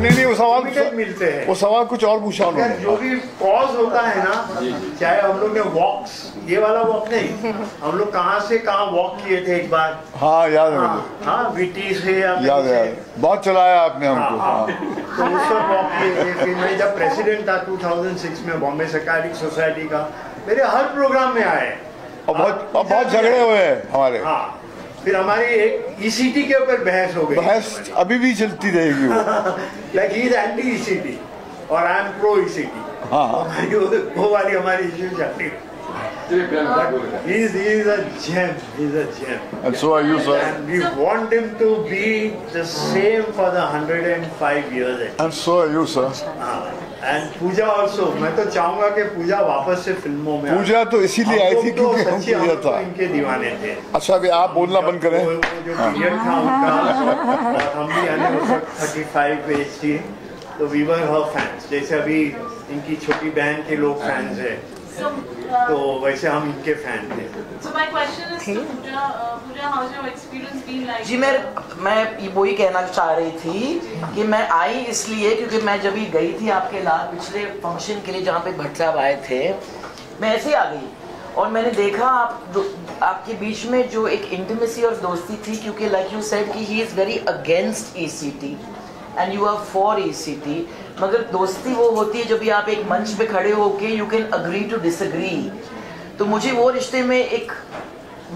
नहीं वो सवाल मिलते हैं। वो सवाल कुछ और पूछा उन्होंने। जो भी कॉज होता है ना, चाहे हम लोग ने वॉक्स, ये वाला वॉक नहीं, हम लोग कहाँ से कहाँ वॉक किए थे एक बार। हाँ याद है मुझे। हाँ वीटी से याद है, बहुत चलाया आपने हमको। तो उस वक्त वॉक किए थे। फिर मैं जब प्रेसिडेंट था 2006 में बॉम्बे साइकियाट्रिक सोसाइटी का, मेरे हर प्रोग्राम में आए और बहुत झगड़े हुए हैं हमारे। हाँ, फिर हमारी एक ईसीटी के ऊपर बहस हो गई। बहस अभी भी चलती रहेगी वो। Like he is anti ECT और आई एम प्रो ईसीटी। हाँ, वो वाली हमारी इश्यू चलती है। He is a gem. He's a gem. And so are you, sir. And we want him to be the same for the 105 years. And so are you, sir. And Puja also. मैं तो चाहूँगा कि पूजा वापस से फिल्मों में। पूजा तो इसीलिए आई थी क्योंकि हम पूजा था। इनके दीवाने थे। अच्छा अभी आप बोलना बंद करें। वो जो पीरियड था उनका, और हम भी यानी उस वक्त 35 एज थी, तो we were her fans. जैसे अभी इनकी छोटी बहन के लोग फैंस हैं, तो वैसे हम इनके फैन थे। So my question is to Pooja, how's your experience been like? जी मैं वही कहना चाह रही थी कि मैं आई इसलिए क्योंकि मैं जब ही गई थी आपके पिछले फंक्शन के लिए जहाँ पे भट्ट साहब आए थे, मैं ऐसे ही आ गई और मैंने देखा आपके बीच में जो एक इंटीमेसी और दोस्ती थी, क्योंकि लाइक यू सेड कि he is very against ECT and you are for ECT, मगर दोस्ती वो होती है जब भी आप एक मंच पे खड़े होके you can agree to disagree. तो मुझे वो रिश्ते में एक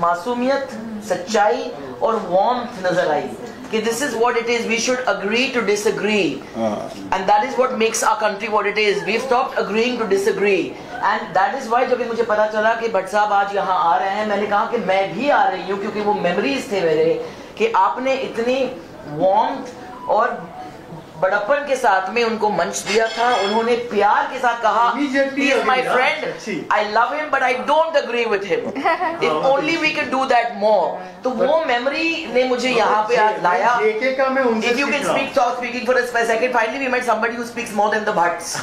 मासूमियत, सच्चाई और वार्मथ नजर आई कि this is what it is, we should agree to disagree and that is what makes our country what it is. We stopped agreeing to disagree and that is why जब मुझे पता चला कि भट्ट साहब आज यहाँ आ रहे हैं, मैंने कहा कि मैं भी आ रही हूँ, क्योंकि वो मेमोरीज थे मेरे कि आपने इतनी वार्मथ और बड़प्पन के साथ में उनको मंच दिया था। उन्होंने प्यार के साथ कहा he is my friend, I love him but I don't agree with him, if only we can do that more। तो वो मेमोरी ने मुझे यहाँ पे आज लाया। If you can stop speaking for a second, finally we met somebody who speaks more than the Bhatts।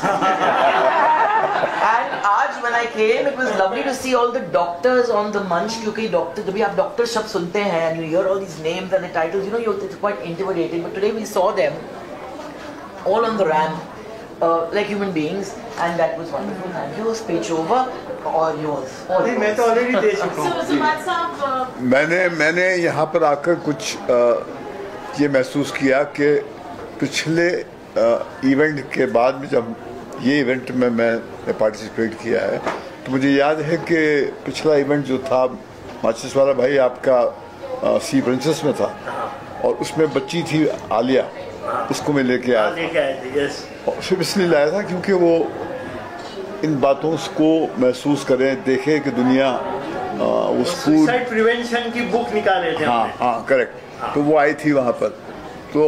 And आज when I came, it was lovely to see all the doctors on the munch, क्योंकि doctor, जब भी आप doctor शब्द सुनते हैं and you hear all these names and the titles, you know, it's quite intimidating, but today we saw them all on the ramp like human beings and that was wonderful। Thank you। Speech over or yours? मैं तो already दे चुका हूँ। So Bhatt साहब, मैंने यहाँ पर आकर कुछ ये महसूस किया कि पिछले इवेंट के बाद में जब ये इवेंट में मैंने पार्टिसिपेट किया है, तो मुझे याद है कि पिछला इवेंट जो था माचिस वाला भाई आपका सी प्रिंसेस में था और उसमें बच्ची थी आलिया, उसको मैं लेके आया था। और सिर्फ इसलिए लाया था क्योंकि वो इन बातों को महसूस करें, देखे कि दुनिया उसको सुसाइड प्रिवेंशन की बुक निकाले थे। हाँ करेक्ट। तो वो आई थी वहाँ पर, तो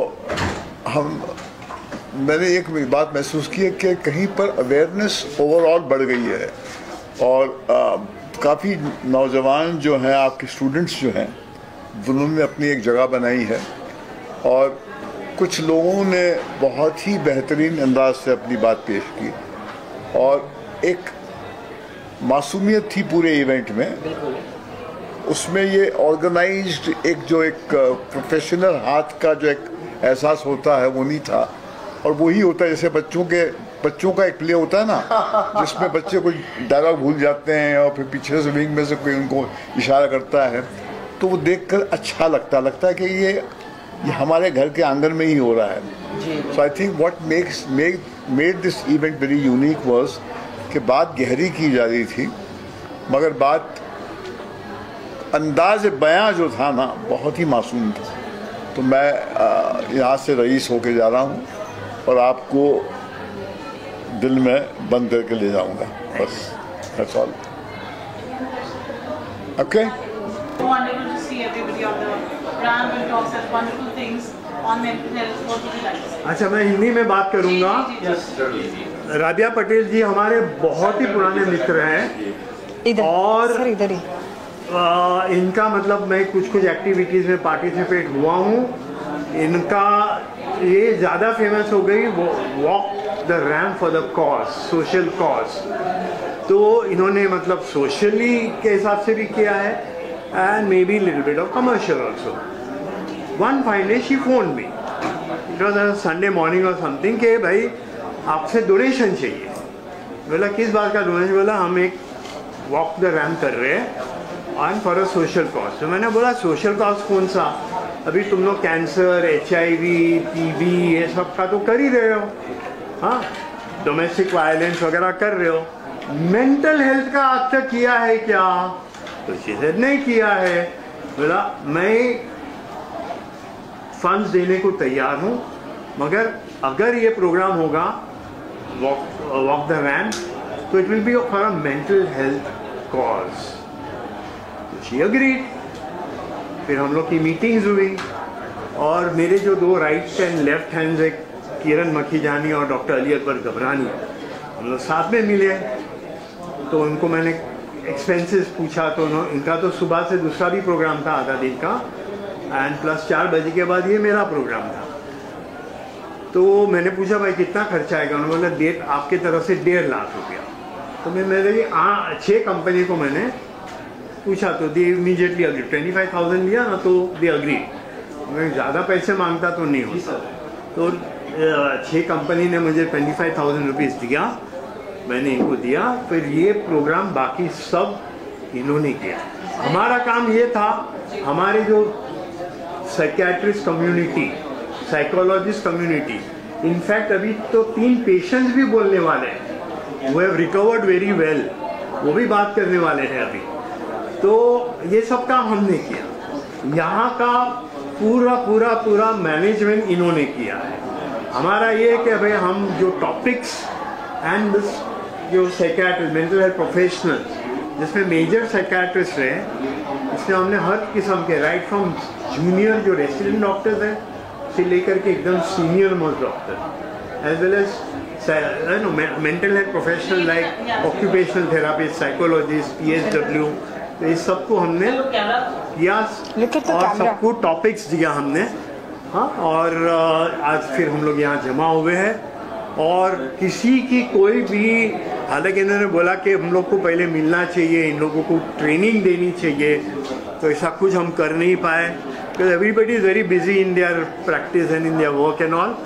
मैंने एक बात महसूस की है कि कहीं पर अवेयरनेस ओवरऑल बढ़ गई है और काफ़ी नौजवान जो हैं, आपके स्टूडेंट्स जो हैं, उन्होंने अपनी एक जगह बनाई है और कुछ लोगों ने बहुत ही बेहतरीन अंदाज से अपनी बात पेश की और एक मासूमियत थी पूरे इवेंट में। उसमें ये ऑर्गेनाइज्ड एक प्रोफेशनल हाथ का जो एक एहसास होता है वो नहीं था, और वही होता है जैसे बच्चों का एक प्ले होता है ना, जिसमें बच्चे कुछ डायलॉग भूल जाते हैं और फिर पीछे से विंग में से कोई उनको इशारा करता है, तो वो देखकर अच्छा लगता है कि ये हमारे घर के आंगन में ही हो रहा है। So I think what made this event very unique was कि बात गहरी की जा रही थी, मगर बात अंदाज बयां जो था ना बहुत ही मासूम था। तो मैं यहाँ से रईस होके जा रहा हूँ और आपको दिल में बंद करके ले जाऊँगा, बस that's all. Okay. wonderful to see everybody on the ramp and talk such wonderful things on mental health. What would you like to say? अच्छा, मैं हिंदी में बात करूँगा। राबिया पटेल जी हमारे बहुत ही पुराने मित्र हैं और इधर ही इनका मतलब मैं कुछ एक्टिविटीज़ में पार्टिसिपेट हुआ हूँ। इनका ये ज़्यादा फेमस हो गई वो walk the ramp for the cause, social cause. तो इन्होंने मतलब सोशली के हिसाब से भी किया है and maybe a little bit of commercial also. One fine day she phoned me it was Sunday morning और समथिंग कि भाई आपसे डोनेशन चाहिए। बोला किस बात का डोनेशन? बोला हम एक वॉक द रैम्प कर रहे हैं and for a social cause. तो मैंने बोला सोशल कॉज कौन सा? अभी तुम लोग कैंसर, HIV, TB ये सब का तो कर ही रहे हो, हाँ, डोमेस्टिक वायलेंस वगैरह कर रहे हो, मेंटल हेल्थ का आज तक किया है क्या? तो चीज़ें नहीं किया है। बोला मैं फंड्स देने को तैयार हूँ, मगर अगर ये प्रोग्राम होगा वॉक द रैम्प तो it will be for a mental health cause. She agreed. फिर हम लोग की मीटिंग्स हुई और मेरे जो दो राइट एंड लेफ्ट हैंड्स है, किरण मखीजानी और डॉक्टर अली अकबर घबरानी, हम लोग साथ में मिले। तो उनको मैंने एक्सपेंसेस पूछा तो इनका तो सुबह से दूसरा भी प्रोग्राम था आधा दिन का एंड प्लस 4 बजे के बाद ये मेरा प्रोग्राम था। तो मैंने पूछा भाई कितना खर्चा आएगा? उन्होंने बोला डेट आपके तरफ से 1.5 लाख रुपया। तो मैं मेरे 6 कंपनी को मैंने पूछा तो दे इमीडिएटली अग्री। 25,000 लिया ना तो दे अग्री। मैं ज़्यादा पैसे मांगता तो नहीं होता। तो 6 कंपनी ने मुझे 25,000 रुपीज़ दिया, मैंने इनको दिया। फिर ये प्रोग्राम बाकी सब इन्होंने किया। हमारा काम ये था, हमारे जो psychiatrist community, psychologist community, in fact अभी तो 3 पेशेंट्स भी बोलने वाले हैं, वो हैव रिकवर्ड वेरी वेल, वो भी बात करने वाले हैं अभी। तो ये सब काम हमने किया। यहाँ का पूरा मैनेजमेंट इन्होंने किया है। हमारा ये है कि भाई हम जो टॉपिक्स एंड जो साइकियाट्रिस्ट, मेंटल हेल्थ प्रोफेशनल, जिसमें मेजर साइकियाट्रिस्ट है, इसमें हमने हर किस्म के राइट फ्रॉम जूनियर जो रेसिडेंट डॉक्टर्स हैं से लेकर के एकदम senior most doctor, as well as mental health professional like occupational therapist, psychologist, PSW, तो इस सबको हमने किया और सबको टॉपिक्स दिया हमने। हाँ, और आज फिर हम लोग यहाँ जमा हुए हैं और किसी की कोई भी, हालांकि इन्होंने बोला कि हम लोग को पहले मिलना चाहिए, इन लोगों को ट्रेनिंग देनी चाहिए, तो ऐसा कुछ हम कर नहीं पाए because everybody is very busy in their practice and in their work and all.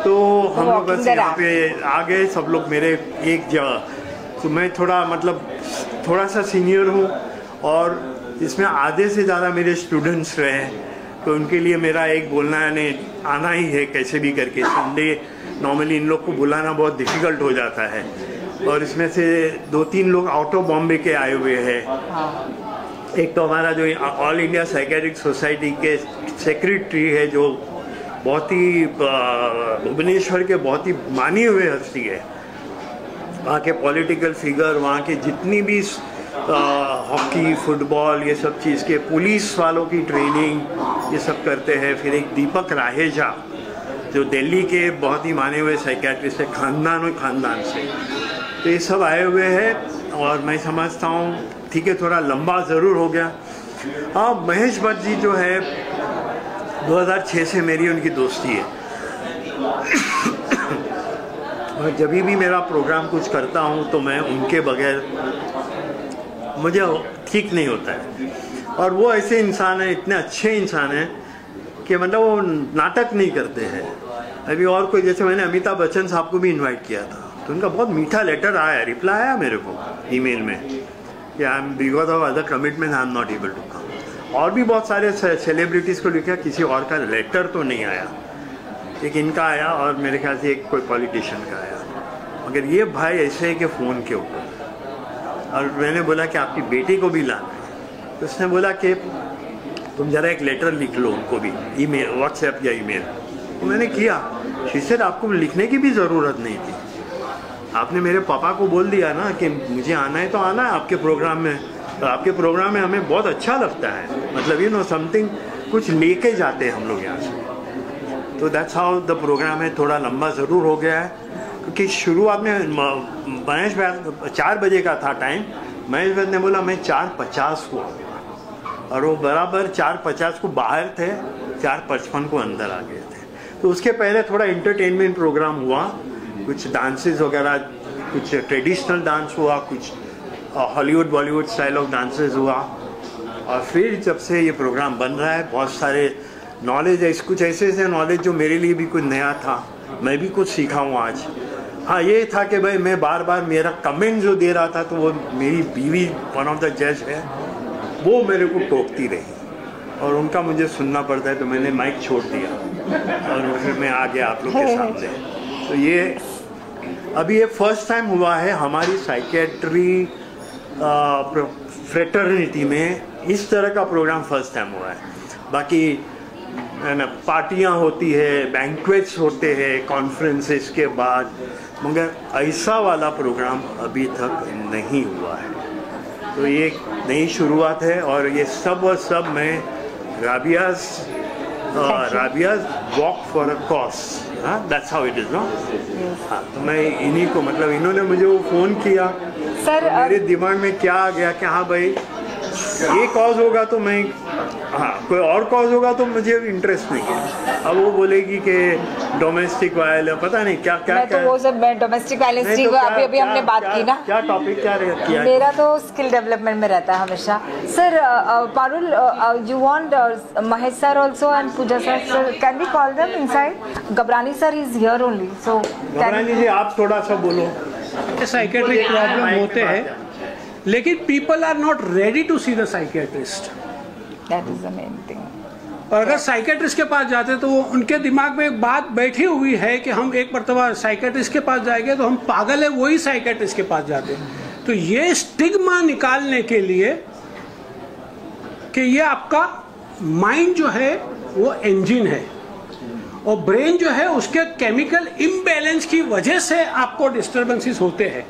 तो हम लोग बस यहाँ पे आ गए सब लोग मेरे एक जगह। तो मैं थोड़ा सा सीनियर हूँ और इसमें आधे से ज़्यादा मेरे स्टूडेंट्स रहे हैं, तो उनके लिए मेरा एक बोलना यानी आना ही है कैसे भी करके। संडे नॉर्मली इन लोग को बुलाना बहुत डिफ़िकल्ट हो जाता है और इसमें से 2-3 लोग आउट ऑफ बॉम्बे के आए हुए हैं। एक तो हमारा जो ऑल इंडिया साइकेट्रिक सोसाइटी के सेक्रेटरी है, जो बहुत ही भुवनेश्वर के बहुत ही मानी हुए हस्ती है, वहाँ के पॉलिटिकल फिगर, वहाँ के जितनी भी हॉकी, फुटबॉल, ये सब चीज़ के पुलिस वालों की ट्रेनिंग ये सब करते हैं। फिर एक दीपक राहेजा जो दिल्ली के बहुत ही माने हुए साइकियाट्रिस्ट है, खानदान से, तो ये सब आए हुए हैं। और मैं समझता हूँ ठीक है, थोड़ा लंबा ज़रूर हो गया। हाँ, महेश भट्ट जी जो है 2006 से मेरी उनकी दोस्ती है और जब भी मेरा प्रोग्राम कुछ करता हूँ तो मैं उनके बगैर मुझे ठीक नहीं होता है। और वो ऐसे इंसान हैं, इतने अच्छे इंसान हैं कि मतलब वो नाटक नहीं करते हैं। अभी और कोई, जैसे मैंने अमिताभ बच्चन साहब को भी इनवाइट किया था तो उनका बहुत मीठा लेटर आया, रिप्लाई आया मेरे को ईमेल में कि I am because of other commitment I am not able to come. और भी बहुत सारे सेलिब्रिटीज़ को लिखा, किसी और का लेटर तो नहीं आया, एक इनका आया और मेरे ख्याल से एक कोई पॉलिटिशियन का आया। मगर ये भाई ऐसे है कि फ़ोन के ऊपर, और मैंने बोला कि आपकी बेटी को भी लाना है, तो उसने बोला कि तुम ज़रा एक लेटर लिख लो उनको भी, ईमेल, व्हाट्सएप या ईमेल। तो मैंने किया। शीशर आपको लिखने की भी ज़रूरत नहीं थी, आपने मेरे पापा को बोल दिया ना कि मुझे आना है तो आना है आपके प्रोग्राम में, तो आपके प्रोग्राम में हमें बहुत अच्छा लगता है, मतलब यू नो समथिंग कुछ लेके जाते हैं हम लोग यहाँ से। तो दैट्स हाउ द प्रोग्राम है। थोड़ा लंबा ज़रूर हो गया है क्योंकि शुरुआत में महेश भाई 4 बजे का था टाइम, महेश भाई ने बोला मैं 4:50 को आऊँगा और वो बराबर 4:50 को बाहर थे, 4:55 को अंदर आ गए थे। तो उसके पहले थोड़ा इंटरटेनमेंट प्रोग्राम हुआ, कुछ डांसेस वगैरह, कुछ ट्रेडिशनल डांस हुआ, कुछ Hollywood Bollywood style of dances हुआ। और फिर जब से ये प्रोग्राम बन रहा है, बहुत सारे नॉलेज है, कुछ ऐसे ऐसे नॉलेज जो मेरे लिए भी कुछ नया था, मैं भी कुछ सीखा हूँ आज। हाँ, ये था कि भाई मैं बार बार मेरा कमेंट जो दे रहा था, तो वो मेरी बीवी वन ऑफ द जज है, वो मेरे को टोकती रही और उनका मुझे सुनना पड़ता है, तो मैंने माइक छोड़ दिया और फिर मैं आ गया आप लोग के सामने। तो ये अभी ये फर्स्ट टाइम हुआ है हमारी साइकेट्री फ्रेटर्निटी में, इस तरह का प्रोग्राम फर्स्ट टाइम हुआ है। बाकी ना पार्टियाँ होती है, बैंक्वेट्स होते हैं कॉन्फ्रेंसेस के बाद, मगर ऐसा वाला प्रोग्राम अभी तक नहीं हुआ है। तो ये एक नई शुरुआत है और ये सब और सब मैं Rabia's walk for a cause, हाँ, that's how it is no. हाँ, तो मैं इन्हीं को, मतलब इन्होंने मुझे वो फ़ोन किया सर, मेरे दिमाग में क्या आ गया कि हाँ भाई ये कॉज होगा तो मैं, हाँ कोई और कॉज होगा तो मुझे इंटरेस्ट नहीं है। अब वो बोलेगी कि डोमेस्टिक वायलेंस, पता नहीं क्या क्या क्या, तो वो सब डोमेस्टिक वायलेंस की अभी हमने बात की ना, क्या टॉपिक क्या किया? मेरा तो स्किल डेवलपमेंट में रहता है हमेशा। Sir Parul, you want Mahesh sir also and Pooja sir, can we call them inside? Gabrani sir is here only, so Gabrani ji आप थोड़ा सा बोलो। साइकेट्रिक प्रॉब्लम होते हैं, लेकिन people are not ready to see the psychiatrist. That is the main thing. और अगर psychiatrist के पास जाते तो उनके दिमाग में एक बात बैठी हुई है कि हम एक मरतबा साइकेट्रिस्ट के पास जाएंगे तो हम पागल है, वही साइकेट्रिस्ट के पास जाते। तो ये स्टिग्मा निकालने के लिए कि ये आपका माइंड जो है वो इंजन है और ब्रेन जो है उसके केमिकल इम्बैलेंस की वजह से आपको डिस्टर्बेंसेस होते हैं।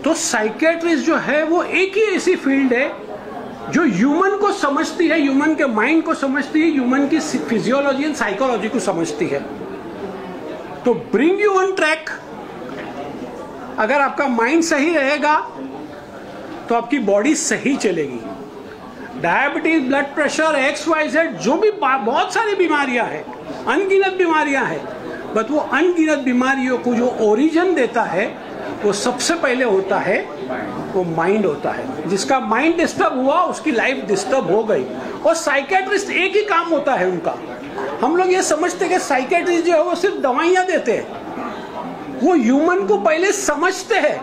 तो साइकेट्रिस्ट जो है वो एक ही ऐसी फील्ड है जो ह्यूमन को समझती है, ह्यूमन के माइंड को समझती है, ह्यूमन की फिजियोलॉजी एंड साइकोलॉजी को समझती है। तो ब्रिंग यू ऑन ट्रैक। अगर आपका माइंड सही रहेगा तो आपकी बॉडी सही चलेगी। डायबिटीज, ब्लड प्रेशर, XYZ, जो भी बहुत सारी बीमारियां हैं, अनगिनत बीमारियां हैं, बट वो अनगिनत बीमारियों को जो ओरिजिन देता है वो सबसे पहले होता है वो माइंड होता है। जिसका माइंड डिस्टर्ब हुआ उसकी लाइफ डिस्टर्ब हो गई। और साइकेट्रिस्ट एक ही काम होता है उनका। हम लोग ये समझते हैं कि साइकेट्रिस्ट जो है वो सिर्फ दवाइयां देते हैं, वो ह्यूमन को पहले समझते हैं,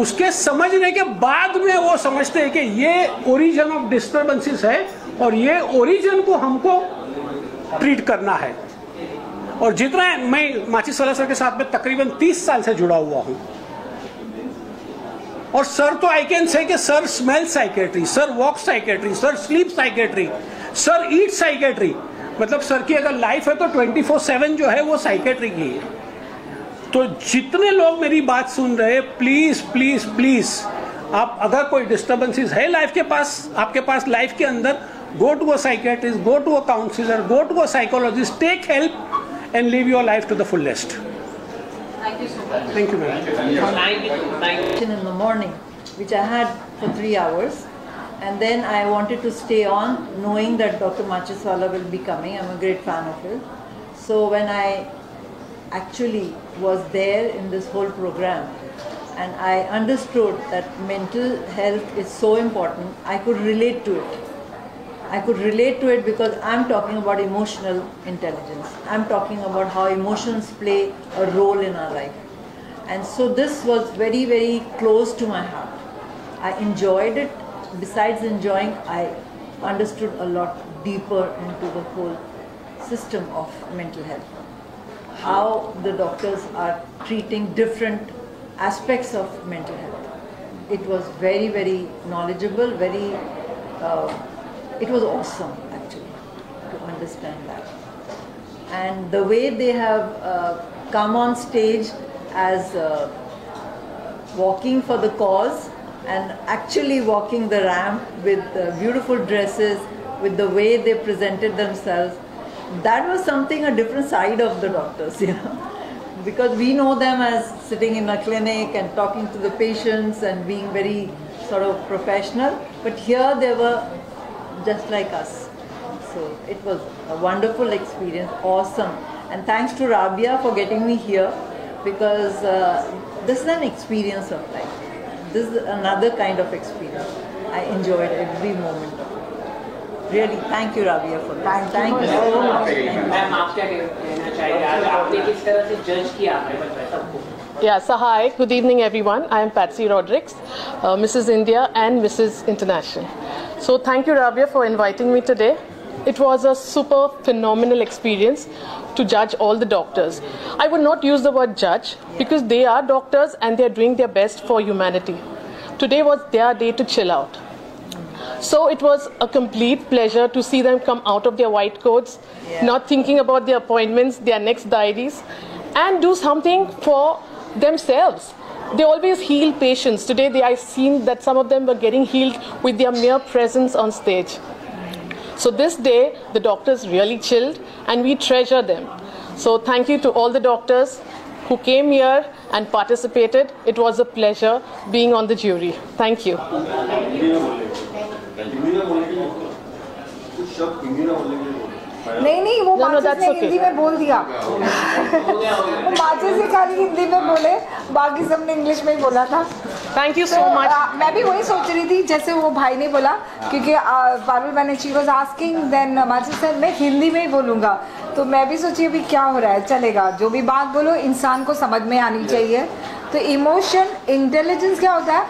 उसके समझने के बाद में वो समझते हैं कि ये ओरिजिन ऑफ डिस्टर्बेंसेस है और ये ओरिजिन को हमको ट्रीट करना है। और जितना मैं माचिस वाला सर के साथ में तकरीबन 30 साल से जुड़ा हुआ हूं, और सर तो आई कैन से कि sir smell psychiatry, sir walk psychiatry, sir sleep psychiatry, sir eat psychiatry, मतलब सर की अगर लाइफ है तो 24/7 जो है वो साइकेट्री की है। तो जितने लोग मेरी बात सुन रहे हैं, प्लीज प्लीज प्लीज, आप अगर कोई डिस्टर्बेंसेस है लाइफ के पास, आपके पास लाइफ के अंदर, go to a psychiatrist, go to a counsellor, go to a psychologist, take help and live your life to the fullest. Thank you so much. Thank you, ma'am. In the morning, which I had for 3 hours, and then I wanted to stay on, knowing that Dr. Machiswala will be coming. I'm a great fan of his. So when I actually was there in this whole program, and I understood that mental health is so important, I could relate to it. I could relate to it because I'm talking about emotional intelligence. I'm talking about how emotions play a role in our life. And so this was very, very close to my heart. I enjoyed it. Besides enjoying, I understood a lot deeper into the whole system of mental health. How the doctors are treating different aspects of mental health. It was very, very knowledgeable, it was awesome actually to understand that. And the way they have come on stage as walking for the cause and actually walking the ramp with beautiful dresses, with the way they presented themselves, that was something, a different side of the doctors, you know. Because we know them as sitting in a clinic and talking to the patients and being very sort of professional, but here they were just like us. So it was a wonderful experience, awesome. And thanks to Rabia for getting me here, because this is an experience of life. This is another kind of experience. I enjoyed every moment of it. Really, thank you, Rabia, for this. Thank you so much. Ma'am आप क्या कहना चाहिए आज आपने किस तरह से जज किया आपने सबको? Yeah, so hi, good evening everyone. I am Patsy Rodrigues, Mrs. India and Mrs. International. So thank you Rabia for inviting me today. It was a super phenomenal experience to judge all the doctors. I would not use the word judge because they are doctors and they are doing their best for humanity. Today was their day to chill out. So it was a complete pleasure to see them come out of their white coats, not thinking about their appointments, their next diaries, and do something for themselves. They always heal patients. Today I've seen that some of them were getting healed with their mere presence on stage. So this day, the doctors really chilled and we treasure them. So thank you to all the doctors who came here and participated. It was a pleasure being on the jury. Thank you. नहीं वो माचिस ने हिंदी में बोल दिया वो माचिस से खाली हिंदी में बोले, बाकी सबने इंग्लिश में ही बोला था. Thank you so much. मैं भी वही सोच रही थी जैसे वो भाई ने बोला, क्योंकि Parul Banerjee was asking, then माचिस सर मैं हिंदी में ही बोलूँगा, तो मैं भी सोची अभी क्या हो रहा है, चलेगा जो भी बात बोलो इंसान को समझ में आनी चाहिए. तो इमोशन इंटेलिजेंस क्या होता है,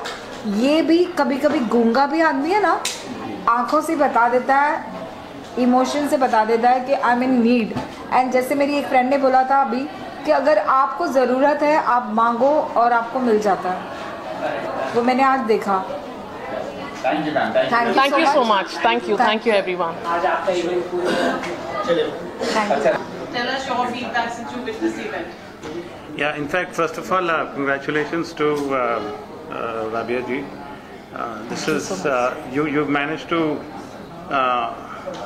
ये भी कभी कभी गूंगा भी आदमी है ना, आंखों से बता देता है, इमोशन से बता देता है कि I M in need. And जैसे मेरी एक फ्रेंड ने बोला था अभी कि अगर आपको ज़रूरत है आप मांगो और आपको मिल जाता है, वो मैंने आज देखा. Thank you so much. Thank you everyone. आज आपका इवेंट पूरा Tell us your feedback since you witnessed the event. Yeah, in fact, first of all, congratulations to Rabia ji. This is you've managed to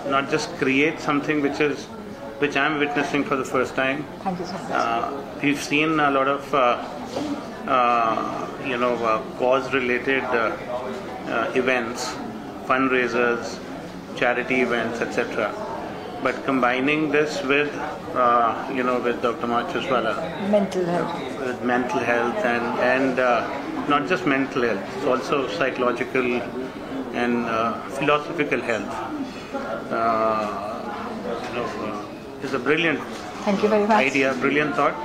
not just create something which I'm witnessing for the first time. Thank you so much. We've seen a lot of cause-related events, fundraisers, charity events, etc. But combining this with with Dr. Macheswala, mental health, with mental health and not just mental health, it's also psychological and philosophical health. Is a brilliant thank you very much. idea, brilliant thought,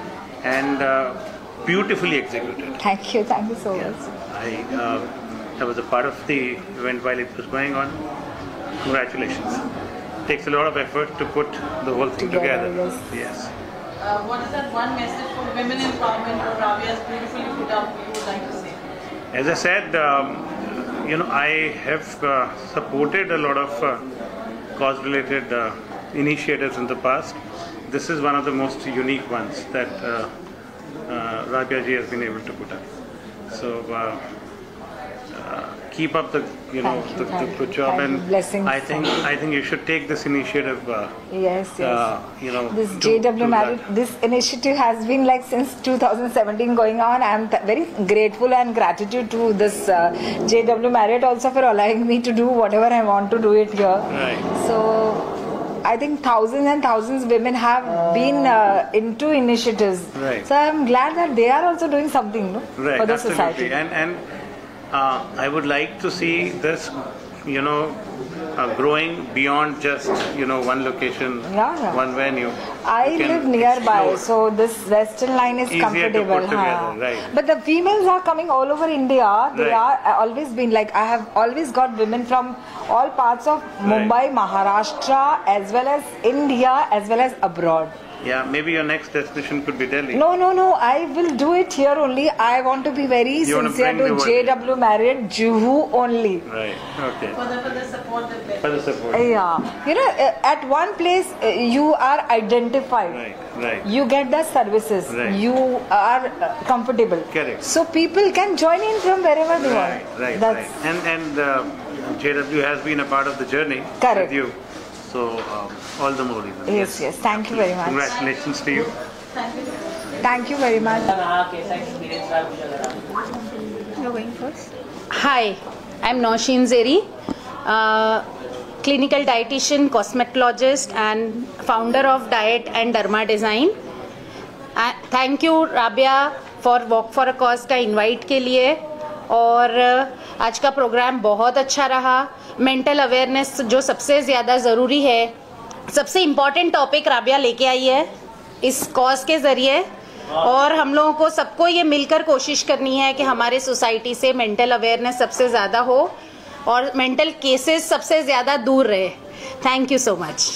and beautifully executed. Thank you so much. I was a part of the event while it was going on. Congratulations. Takes a lot of effort to put the whole thing together. Yes. What is that one message for women empowerment or Rabia has beautifully put up you would like to say? As I said, I have supported a lot of cause-related initiatives in the past. This is one of the most unique ones that Rabia ji has been able to put up. So keep up the the good job, and I think you should take this initiative. Yes. This to JW Marriott, this initiative has been like since 2017 going on. I am very grateful and gratitude to this JW Marriott also for allowing me to do whatever I want to do it here. Right. So I think thousands and thousands of women have been into initiatives. Right. So I am glad that they are also doing something right. for the Absolutely. society. And I would like to see this, growing beyond just one location, one venue. I live nearby, so this Western line is easier comfortable. to put together, right. But the females are coming all over India. They are always been like, I have always got women from all parts of Mumbai, Maharashtra, as well as India, as well as abroad. Yeah, maybe your next destination could be Delhi. No, I will do it here only. I want to be very sincere to JW Marriott, Juhu only. Right, okay. For the support that For the support. Yeah. At one place you are identified. Right. You get the services. Right. You are comfortable. Correct. So people can join in from wherever they want. Right. And JW has been a part of the journey with you. So all the more reason. Yes. Thank you very much. Congratulations to you. Thank you very much. You're going first. Hi, I'm Nausheen Zeri, clinical dietitian, cosmetologist and founder of Diet and Derma Design. Thank you Rabia for Walk for a Cause का invite के लिए, और आज का programme बहुत अच्छा रहा. Mental awareness जो सबसे ज़्यादा ज़रूरी है, सबसे इम्पॉर्टेंट टॉपिक राबिया लेके आई है इस कॉज के ज़रिए, और हम लोगों को सबको ये मिलकर कोशिश करनी है कि हमारे सोसाइटी से मेंटल अवेयरनेस सबसे ज़्यादा हो और मेंटल केसेस सबसे ज़्यादा दूर रहे। Thank you so much.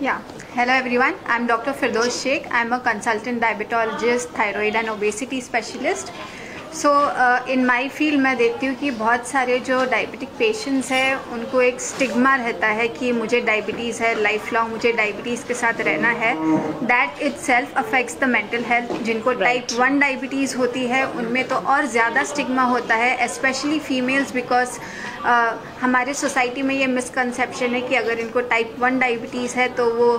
Yeah. Hello everyone. I'm Dr. Firdaus Sheikh. I'm a consultant diabetologist, thyroid and obesity specialist. So in my field मैं देखती हूँ कि बहुत सारे जो डायबिटिक पेशेंट्स हैं उनको एक स्टिग्मा रहता है कि मुझे डायबिटीज़ है, लाइफ लॉन्ग मुझे डायबिटीज़ के साथ रहना है। That it self affects the mental health. जिनको टाइप 1 डायबिटीज़ होती है उनमें तो और ज़्यादा स्टिग्मा होता है, स्पेशली फीमेल्स, बिकॉज हमारे सोसाइटी में ये मिसकंसेप्शन है कि अगर इनको टाइप 1 डायबिटीज़ है तो वो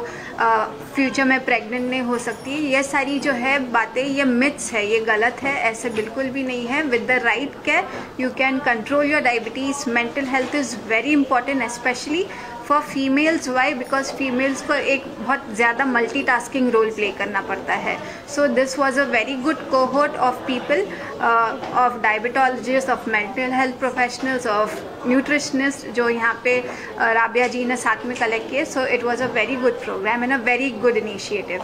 फ्यूचर में प्रेग्नेंट नहीं हो सकती। ये सारी जो है बातें ये मिथ्स है, ये गलत है, ऐसे बिल्कुल भी नहीं है। With the right care you can control your diabetes. Mental health is very important specially for females. Why? Because females को एक बहुत ज़्यादा मल्टीटास्किंग रोल प्ले करना पड़ता है। So this was a very good cohort of people, of diabetologist, of mental health professionals, of nutritionist जो यहाँ पे राबिया जी ने साथ में कलेक्ट किए। So it was a very good programme and a very good initiative.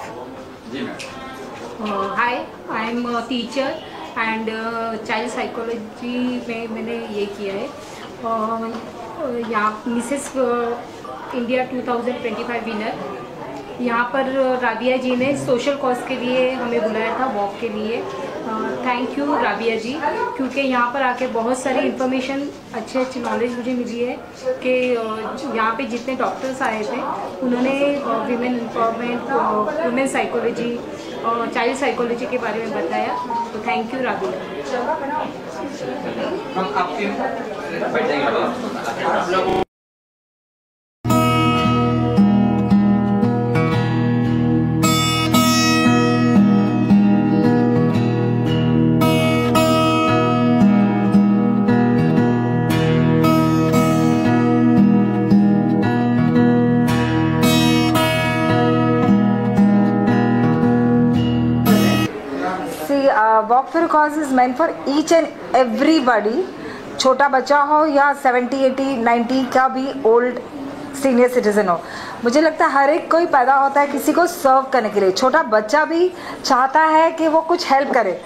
Hi, I am teacher and child psychology में मैंने ये किया है। यहाँ मिसेस इंडिया 2025 विनर, यहाँ पर राबिया जी ने सोशल कॉज के लिए हमें बुलाया था, वॉक के लिए। थैंक यू राबिया जी, क्योंकि यहाँ पर आके बहुत सारी इन्फॉर्मेशन, अच्छी नॉलेज मुझे मिली है कि यहाँ पे जितने डॉक्टर्स आए थे उन्होंने वीमेन एम्पावरमेंट, वुमेन साइकोलॉजी और चाइल्ड साइकोलॉजी के बारे में बताया। तो thank you Rabia. Walk for cause is meant for each and everybody, छोटा बच्चा हो या 70, 80, 90 का भी ओल्ड सीनियर सिटीजन हो। मुझे लगता है हर एक कोई पैदा होता है किसी को सर्व करने के लिए। छोटा बच्चा भी चाहता है कि वो कुछ हेल्प करे,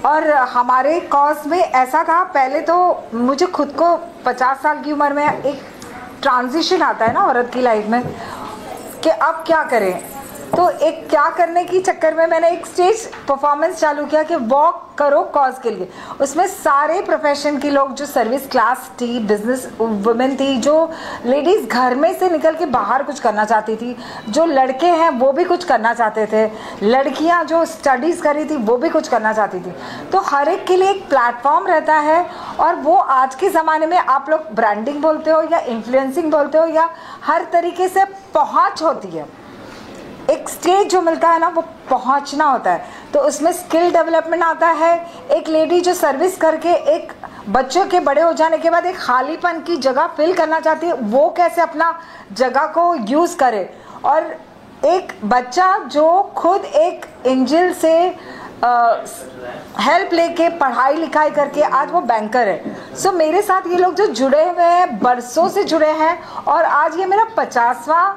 और हमारे कॉज में ऐसा था। पहले तो मुझे खुद को 50 साल की उम्र में एक ट्रांजिशन आता है ना औरत की लाइफ में कि अब क्या करें, तो एक क्या करने की चक्कर में मैंने एक स्टेज परफॉर्मेंस चालू किया कि वॉक करो कॉज के लिए। उसमें सारे प्रोफेशन के लोग, जो सर्विस क्लास थी, बिजनेस वुमेन थी, जो लेडीज़ घर में से निकल के बाहर कुछ करना चाहती थी, जो लड़के हैं वो भी कुछ करना चाहते थे, लड़कियां जो स्टडीज़ कर रही थी वो भी कुछ करना चाहती थी। तो हर एक के लिए एक प्लेटफॉर्म रहता है, और वो आज के ज़माने में आप लोग ब्रांडिंग बोलते हो या इन्फ्लुएंसिंग बोलते हो, या हर तरीके से पहुँच होती है। एक स्टेज जो मिलता है ना, वो पहुंचना होता है, तो उसमें स्किल डेवलपमेंट आता है। एक लेडी जो सर्विस करके एक बच्चों के बड़े हो जाने के बाद एक खालीपन की जगह फिल करना चाहती है, वो कैसे अपना जगह को यूज़ करे। और एक बच्चा जो खुद एक एंजल से हेल्प लेके पढ़ाई लिखाई करके आज वो बैंकर है। सो मेरे साथ ये लोग जो जुड़े हुए हैं, बरसों से जुड़े हैं, और आज ये मेरा 50वां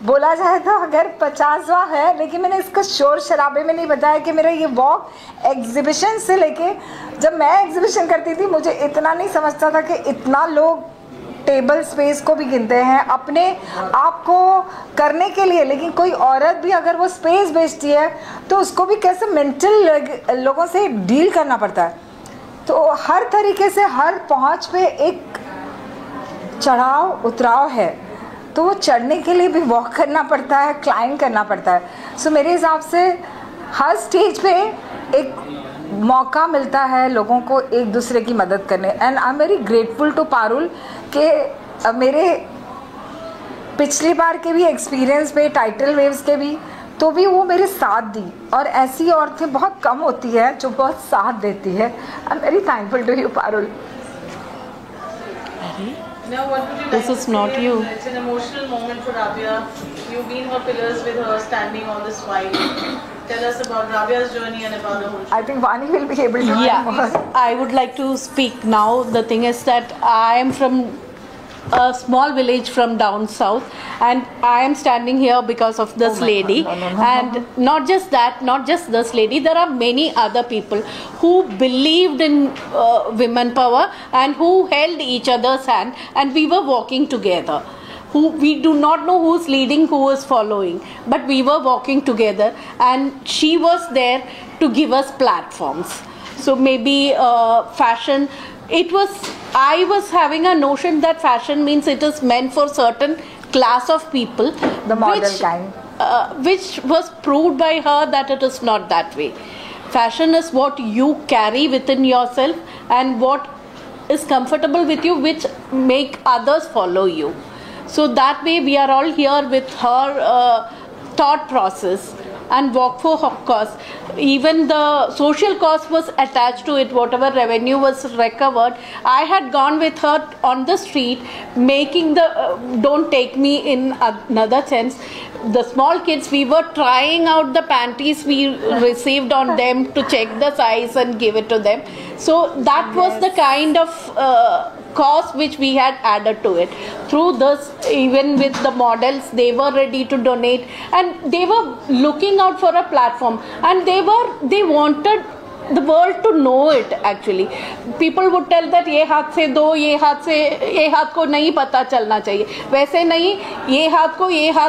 बोला जाए तो अगर 50वां है, लेकिन मैंने इसको शोर शराबे में नहीं बताया कि मेरा ये वॉक एग्जीबिशन से लेके, जब मैं एग्जीबिशन करती थी मुझे इतना नहीं समझता था कि इतना लोग टेबल स्पेस को भी गिनते हैं अपने आप को करने के लिए। लेकिन कोई औरत भी अगर वो स्पेस बेचती है तो उसको भी कैसे मेंटल लोगों से डील करना पड़ता है। तो हर तरीके से हर पहुंच पे एक चढ़ाव उतराव है, तो वो चढ़ने के लिए भी वॉक करना पड़ता है, क्लाइंब करना पड़ता है। सो मेरे हिसाब से हर स्टेज पे एक मौका मिलता है लोगों को एक दूसरे की मदद करने। And I am very grateful to Parul के मेरे पिछली बार के भी एक्सपीरियंस पे, टाइटल वेव्स के भी, तो भी वो मेरे साथ दी। और ऐसी औरतें बहुत कम होती है जो बहुत साथ देती है। I am very thankful to you Parul. Now, what would you like This to is say? not you. It's an emotional moment for Rabia. You've been her pillars with her standing on this fight. tell us about Rabia's journey and about the whole show. I think Vani will be able to Yeah, tell more. I would like to speak now. The thing is that I am from a small village from down south, and I am standing here because of this lady. And not just that, not just this lady, there are many other people who believed in women power and who held each other's hand, and we were walking together. We do not know who's leading, who is following, but we were walking together, and she was there to give us platforms. So maybe fashion, I was having a notion that fashion means it is meant for certain class of people, the model kind, which was proved by her that it is not that way. Fashion is what you carry within yourself and what is comfortable with you, which make others follow you. So that way we are all here with her thought process and walk for her cause. Even the social cost was attached to it, whatever revenue was recovered. I had gone with her on the street, making the, don't take me in another sense, the small kids, we were trying out the panties we received on them to check the size and give it to them. So that was the kind of cost which we had added to it. Through this, even with the models, they were ready to donate, and they were looking out for a platform, and they wanted the world to know it. Actually, people would tell that ये हाथ से दो, ये हाथ को नहीं पता चलना चाहिए, वैसे नहीं, ये हाथ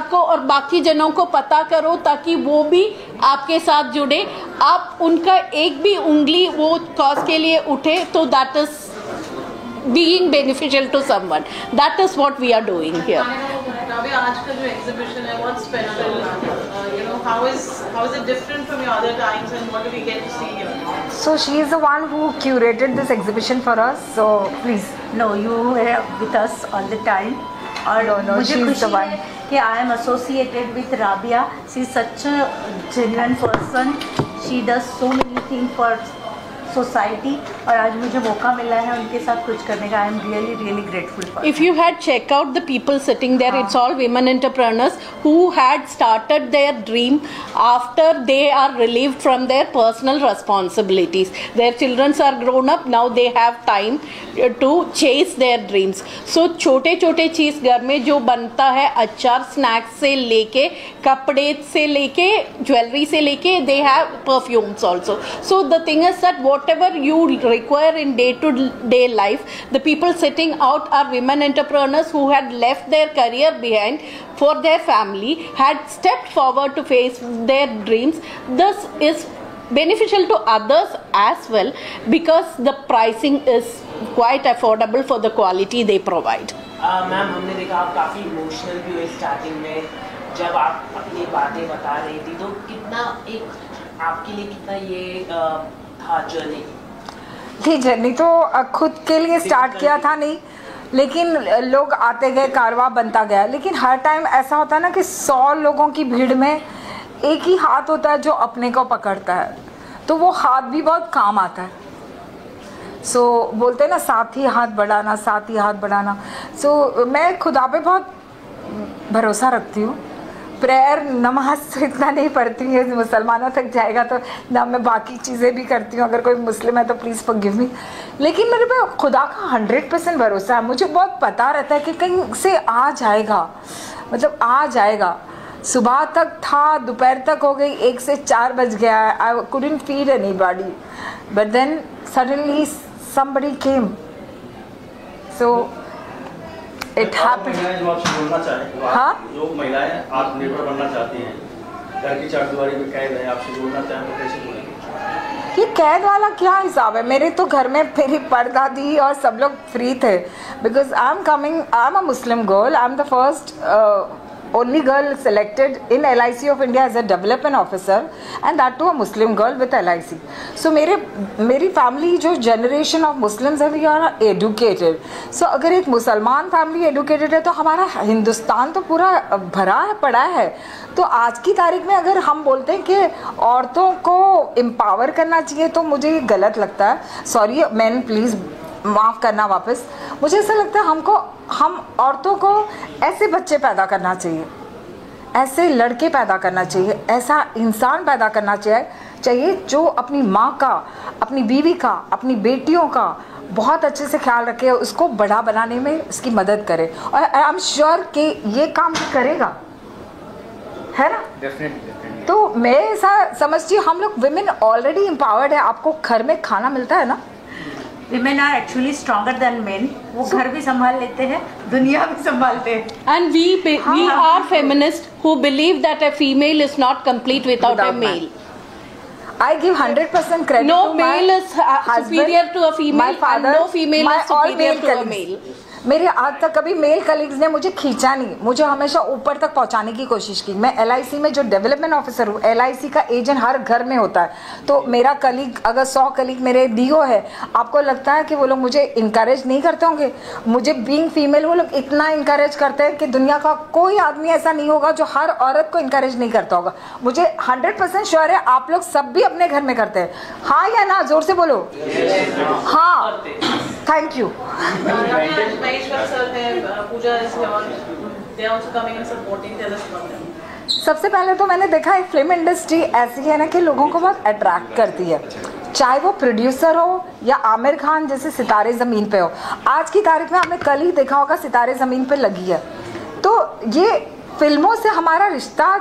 को और बाकी जनों को पता करो ताकि वो भी आपके साथ जुड़े, आप उनका एक भी उंगली वो कॉज के लिए उठे, तो that is being beneficial to someone. That is what we are doing here. Rabia, आज का जो exhibition है, what's special? You know, how is it different from your other times, and what do we get to see here? So she is the one who curated this exhibition for us. So please. No, you were with us all the time. और मुझे खुशी है कि I am associated with Rabia. She is such a genuine person. She does so many things for society, और आज मुझे मौका मिला है उनके साथ कुछ करने का. I am really, really grateful for. If you had checked out the people sitting there, it's all women entrepreneurs who had started their dream after they are relieved from their personal responsibilities. Their children are grown up, now they have time to chase their dreams. So छोटे छोटे चीज़ घर में जो बनता है, अचार, snacks से लेके, कपड़े से लेके, ज्वेलरी से लेके, they have perfumes also. So the thing is that whatever you require in day-to-day life, the people sitting out are women entrepreneurs who had left their career behind for their family, had stepped forward to face their dreams. This is beneficial to others as well because the pricing is quite affordable for the quality they provide. Ma'am, हमने देखा आप काफ़ी emotional भी हुए starting में जब आप अपनी बातें बता रही थी, तो कितना एक आपके लिए कितना ये था जर्नी? ये जर्नी तो खुद के लिए स्टार्ट किया था नहीं, लेकिन लोग आते गए, कारवां बनता गया. लेकिन हर टाइम ऐसा होता है ना कि 100 लोगों की भीड़ में एक ही हाथ होता है जो अपने को पकड़ता है, तो वो हाथ भी बहुत काम आता है. सो बोलते हैं ना, साथ ही हाथ बढ़ाना, साथ ही हाथ बढ़ाना. सो मैं खुदा पे बहुत भरोसा रखती हूँ. प्रेयर, नमाज इतना नहीं पढ़ती हूँ, मुसलमानों तक जाएगा तो ना, मैं बाकी चीज़ें भी करती हूँ. अगर कोई मुस्लिम है तो प्लीज़ फॉरगिव मी. लेकिन मेरे पे खुदा का 100% भरोसा है. मुझे बहुत पता रहता है कि कहीं से आ जाएगा, मतलब आ जाएगा. सुबह तक था, दोपहर तक हो गई, 1 से 4 बज गया. I couldn't feed anybody, but then suddenly somebody came. So it happened. जो आपसे बोलना चाहें, हाँ, जो महिलाएं आत्मनिर्भर बनना चाहती हैं, घर की चारदीवारी में कैद है, आपसे बोलना चाहें तो कैसे बोलेंगे? ये कैद वाला क्या हिसाब है? मेरे तो घर में मेरी परदादी और सब लोग फ्री थे, because I am a Muslim girl. I am the first only girl selected in LIC of India as a development officer, and that too a Muslim girl with LIC. So मेरी family जो generation of Muslims है, we are educated. सो अगर एक मुसलमान family educated है तो हमारा हिंदुस्तान तो पूरा भरा है, पड़ा है. तो आज की तारीख में अगर हम बोलते हैं कि औरतों को एम्पावर करना चाहिए, तो मुझे ये गलत लगता है. सॉरी मैन, प्लीज़ माफ़ करना वापस. मुझे ऐसा लगता है हम औरतों को ऐसे बच्चे पैदा करना चाहिए ऐसे लड़के पैदा करना चाहिए, ऐसा इंसान पैदा करना चाहिए जो अपनी माँ का, अपनी बीवी का, अपनी बेटियों का बहुत अच्छे से ख्याल रखे, उसको बड़ा बनाने में उसकी मदद करे। और आई एम श्योर कि ये काम करेगा, है ना? डेफिनेटली। तो मैं ऐसा समझती हूँ, हम लोग विमेन ऑलरेडी एम्पावर्ड है। आपको घर में खाना मिलता है ना? Women are actually stronger than men. वो घर भी संभाल लेते हैं, दुनिया भी संभालते हैं। And we are feminists who believe that a female is not complete without a male. I give 100% credit. No to male my is husband, superior to a female, my father, and no female is all superior male to a colleagues. male. मेरे आज तक कभी mail colleagues ने मुझे खींचा नहीं, मुझे हमेशा ऊपर तक पहुंचाने की कोशिश की। मैं LIC में जो डेवलपमेंट ऑफिसर हूँ, LIC का एजेंट हर घर में होता है। तो मेरा कलीग, अगर 100 कलीग मेरे DO है, आपको लगता है कि वो लोग मुझे इंकरेज नहीं करते होंगे? मुझे बीइंग फीमेल वो लोग इतना इंकरेज करते हैं कि दुनिया का कोई आदमी ऐसा नहीं होगा जो हर औरत को इंकरेज नहीं करता होगा। मुझे 100% श्योर है आप लोग सब भी अपने घर में करते हैं। हाँ या ना? जोर से बोलो। हाँ, थैंक यू। सबसे पहले तो मैंने देखा है फिल्म इंडस्ट्री ऐसी है ना कि लोगों को बहुत अट्रैक्ट करती है, चाहे वो प्रोड्यूसर हो या आमिर खान जैसे सितारे ज़मीन पे हो। आज की तारीख में आपने कल ही देखा होगा सितारे ज़मीन पे लगी है। तो ये फिल्मों से हमारा रिश्ता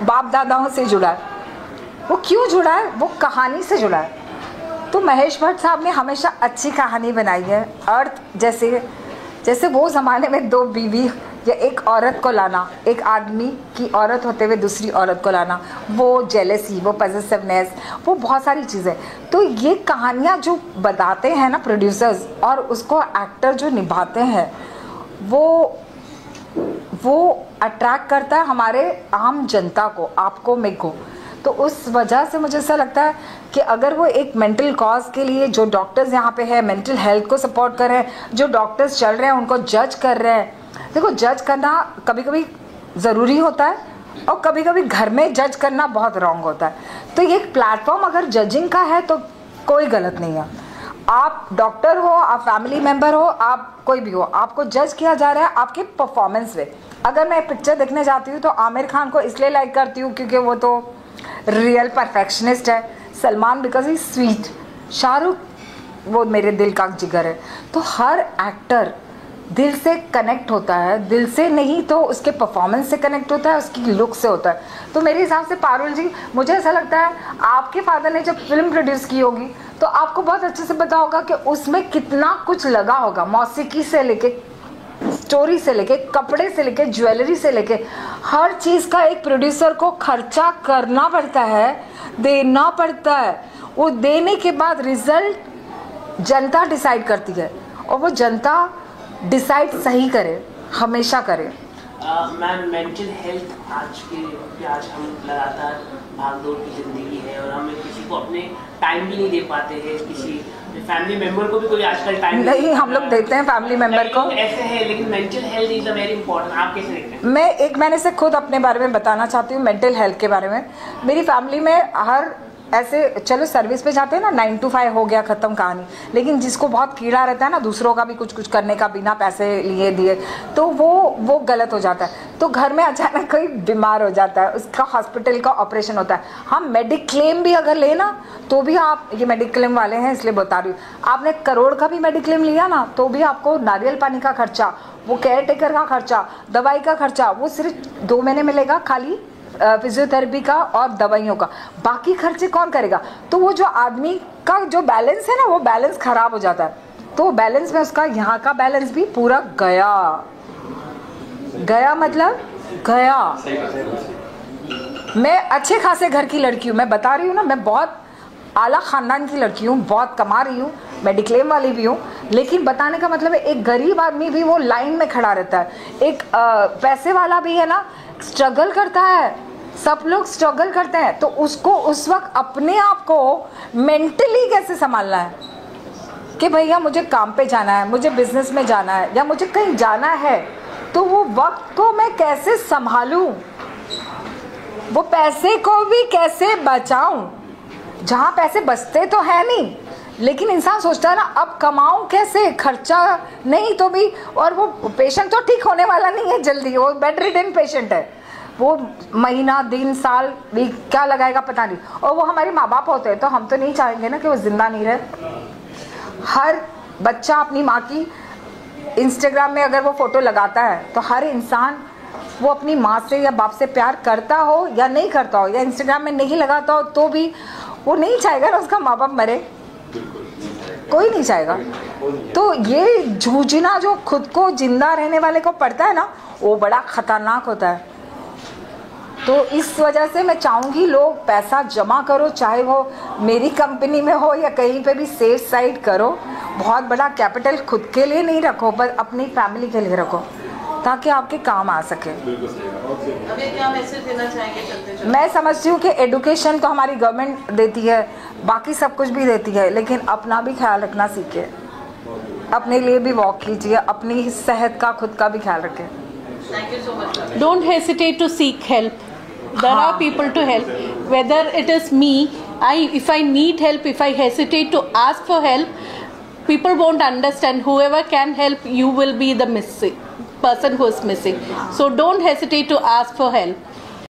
बाप दादाओं से जुड़ा है। वो क्यों जुड़ा है? वो कहानी से जुड़ा है। तो महेश भट्ट साहब ने हमेशा अच्छी कहानी बनाई है। अर्थ जैसे वो ज़माने में 2 बीवी या एक औरत को लाना, एक आदमी की औरत होते हुए दूसरी औरत को लाना, वो जेलेसी, वो पॉसेसिवनेस, वो बहुत सारी चीज़ें। तो ये कहानियाँ जो बताते हैं ना प्रोड्यूसर्स, और उसको एक्टर जो निभाते हैं, वो अट्रैक्ट करता है हमारे आम जनता को, आपको, मेरे को। तो उस वजह से मुझे ऐसा लगता है कि अगर वो एक मेंटल कॉज के लिए जो डॉक्टर्स यहाँ पे है, मेंटल हेल्थ को सपोर्ट कर रहे हैं, जो डॉक्टर्स चल रहे हैं उनको जज कर रहे हैं। देखो, जज करना कभी कभी ज़रूरी होता है और कभी कभी घर में जज करना बहुत रॉन्ग होता है। तो ये एक प्लेटफॉर्म अगर जजिंग का है तो कोई गलत नहीं है। आप डॉक्टर हो, आप फैमिली मेम्बर हो, आप कोई भी हो, आपको जज किया जा रहा है आपके परफॉर्मेंस पे। अगर मैं पिक्चर देखने जाती हूँ तो आमिर खान को इसलिए लाइक करती हूँ क्योंकि वो तो रियल परफेक्शनिस्ट है, Salman because he sweet, Shahrukh वो मेरे दिल का जिगर है। तो हर एक्टर दिल से कनेक्ट होता है, दिल से नहीं तो उसके परफॉर्मेंस से कनेक्ट होता है, उसकी लुक से होता है। तो मेरे हिसाब से पारुल जी, मुझे ऐसा लगता है आपके फादर ने जब फिल्म प्रोड्यूस की होगी तो आपको बहुत अच्छे से पता होगा कि उसमें कितना कुछ लगा होगा, मौसीकी से लेके, स्टोरी से लेके, कपड़े से लेके, ज्वेलरी से लेके, हर चीज़ का एक प्रोड्यूसर को खर्चा करना पड़ता है, देना पड़ता है। वो देने के बाद रिजल्ट जनता डिसाइड करती है, और वो जनता डिसाइड सही करे, हमेशा करे। मैम, मेंटल हेल्थ आज हम लगातार भागदौड़ की ज़िंदगी है और हमें किसी को अपने टाइम भी नहीं दे पाते हैं, किसी फैमिली मेंबर को भी कोई आजकल टाइम नहीं, हम लोग देते हैं फैमिली मेंबर को, ऐसे है, लेकिन mental health is a very important. आप कैसे देखते हैं? मैं एक महीने से खुद अपने बारे में बताना चाहती हूँ, मेंटल हेल्थ के बारे में। मेरी फैमिली में हर ऐसे, चलो सर्विस पे जाते हैं ना, 9 to 5 हो गया, ख़त्म कहानी। लेकिन जिसको बहुत कीड़ा रहता है ना दूसरों का भी कुछ करने का बिना पैसे लिए दिए, तो वो गलत हो जाता है। तो घर में अचानक कोई बीमार हो जाता है, उसका हॉस्पिटल का ऑपरेशन होता है, हम मेडिक्लेम भी अगर लेना तो भी आप, ये मेडिक्लेम वाले हैं इसलिए बता रही हूँ, आपने 1 करोड़ का भी मेडिक्लेम लिया ना तो भी आपको नारियल पानी का खर्चा, वो केयर टेकर का खर्चा, दवाई का खर्चा, वो सिर्फ 2 महीने मिलेगा खाली फिजियोथेरेपी का और दवाइयों का, बाकी खर्चे कौन करेगा? तो वो जो आदमी का जो बैलेंस है ना, वो बैलेंस खराब हो जाता है। तो बैलेंस में उसका यहाँ का बैलेंस भी पूरा गया मतलब गया। मैं अच्छे खासे घर की लड़की हूँ, मैं बता रही हूँ ना, मैं बहुत आला ख़ानदान की लड़की हूँ, बहुत कमा रही हूँ, मेडिक्लेम वाली भी हूँ। लेकिन बताने का मतलब है एक गरीब आदमी भी वो लाइन में खड़ा रहता है, एक पैसे वाला भी है ना स्ट्रगल करता है, सब लोग स्ट्रगल करते हैं। तो उसको उस वक्त अपने आप को मेंटली कैसे संभालना है कि भैया मुझे काम पे जाना है, मुझे बिजनेस में जाना है, या मुझे कहीं जाना है, तो वो वक्त को मैं कैसे संभालूं, वो पैसे को भी कैसे बचाऊं। जहाँ पैसे बचते तो है नहीं, लेकिन इंसान सोचता है ना अब कमाऊं कैसे, खर्चा नहीं तो भी, और वो पेशेंट तो ठीक होने वाला नहीं है जल्दी, वो बेड रिडन पेशेंट है, वो महीना दिन साल भी क्या लगाएगा पता नहीं, और वो हमारे माँ बाप होते हैं तो हम तो नहीं चाहेंगे ना कि वो जिंदा नहीं रहे। हर बच्चा अपनी माँ की इंस्टाग्राम में अगर वो फोटो लगाता है तो हर इंसान वो अपनी माँ से या बाप से प्यार करता हो या नहीं करता हो, या इंस्टाग्राम में नहीं लगाता हो तो भी वो नहीं चाहेगा ना उसका माँ बाप मरे, कोई नहीं चाहेगा। तो ये जूझना जो खुद को जिंदा रहने वाले को पड़ता है ना, वो बड़ा खतरनाक होता है। तो इस वजह से मैं चाहूँगी लोग पैसा जमा करो, चाहे वो मेरी कंपनी में हो या कहीं पे भी, सेफ साइड करो। बहुत बड़ा कैपिटल खुद के लिए नहीं रखो, पर अपनी फैमिली के लिए रखो ताकि आपके काम आ सके। अभी क्या मैसेज देना चाहेंगे चलते चलते? मैं समझती हूँ कि एडुकेशन तो हमारी गवर्नमेंट देती है, बाकी सब कुछ भी देती है, लेकिन अपना भी ख्याल रखना सीखे। अपने लिए भी वॉक कीजिए, अपनी सेहत का खुद का भी ख्याल रखें। Thank you so much. Don't hesitate to seek help. There are people to help. Whether it is me, if I need help, if I hesitate to ask for help, people won't understand. Whoever can help, you will be the missing person who is missing. So don't hesitate to ask for help.